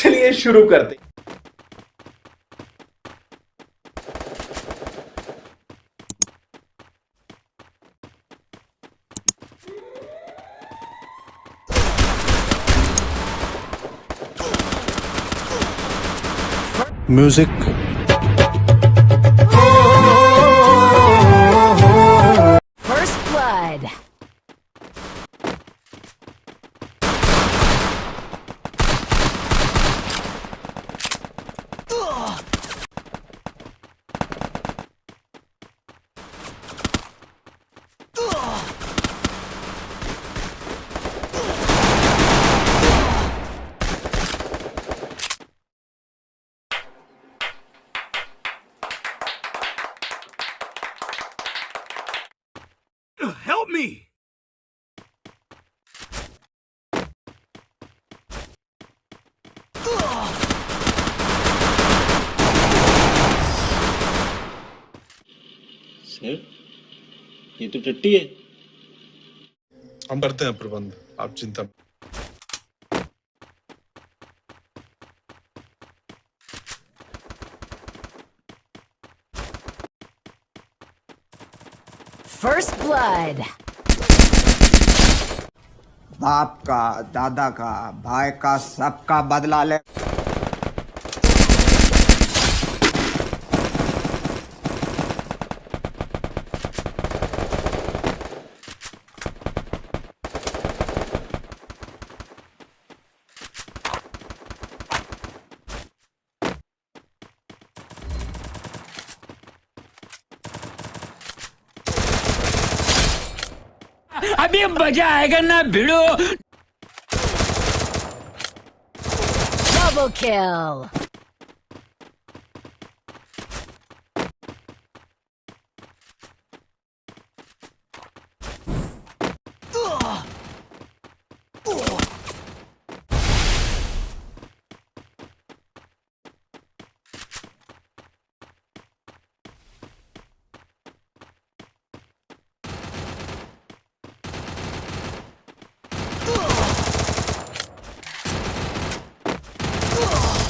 चलिए शुरू करते हैं। Music. First blood. Help me! Sir, ये तो टट्टी है। हम करते हैं प्रबंध, आप चिंता मत। First blood. बाप का, दादा का, भाई का, सबका बदला ले। अभी मजा आएगा ना भिड़ो। Double kill.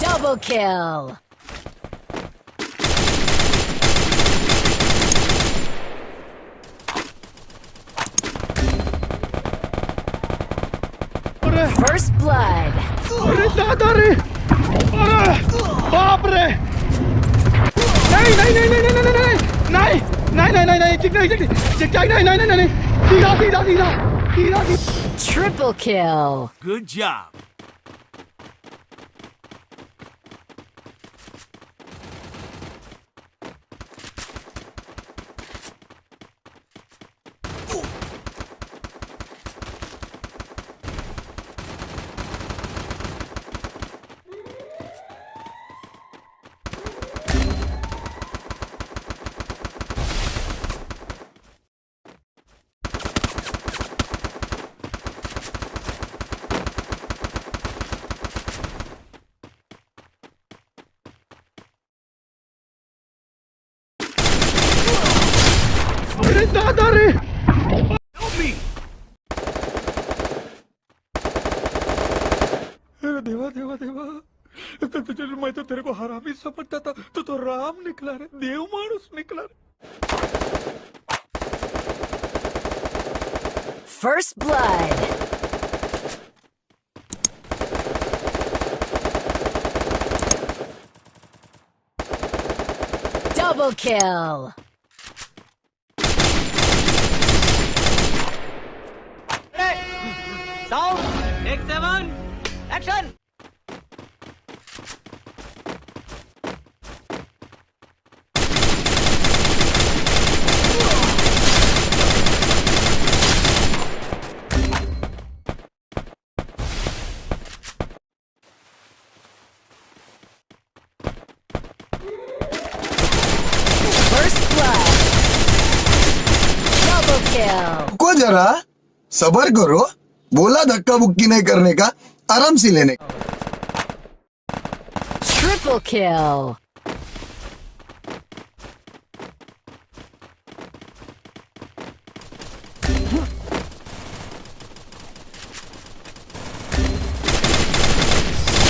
Double kill. First blood. अरे दादा रे, अरे बाप रे, नहीं नहीं नहीं नहीं नहीं नहीं नहीं नहीं नहीं नहीं नहीं चिक नहीं चिक चिक चिक नहीं नहीं नहीं नहीं सीधा सीधा सीधा सीधा सीधा। Triple kill. Good job. अरे दादा रे, Help me! अरे देवा देवा देवा, मैं तो तेरे को हरामी समझता था, तू तो राम निकला रे, देव मानुस निकला रे। First blood. Double kill. Sound. Take 7. Action. First blood. Double kill. को जरा सबर करो, बोला धक्का बुक्की नहीं करने का, आराम से लेने का। Triple kill.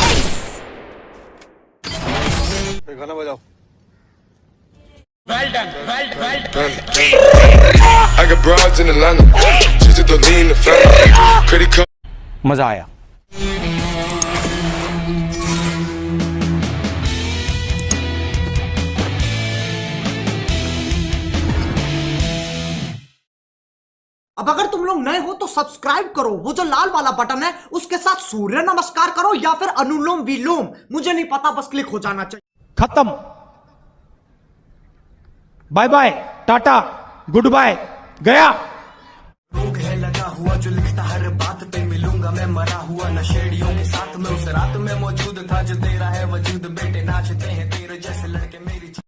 Ace. गाना बजाओ। I got broads in Atlanta, just to lean the family. Credit card. मजा आया। अब अगर तुम लोग नए हो तो सब्सक्राइब करो, वो जो लाल वाला बटन है उसके साथ सूर्य नमस्कार करो या फिर अनुलोम विलोम, मुझे नहीं पता, बस क्लिक हो जाना चाहिए। खत्म, bye bye, tata, goodbye, गया। रोग है लगा हुआ जो लिखता हर बात पे, मिलूंगा मैं मरा हुआ नशेड़ियों के साथ में, उस रात में मौजूद था जो तेरा है वजूद, बेटे नाचते हैं तेरे जैसे लड़के।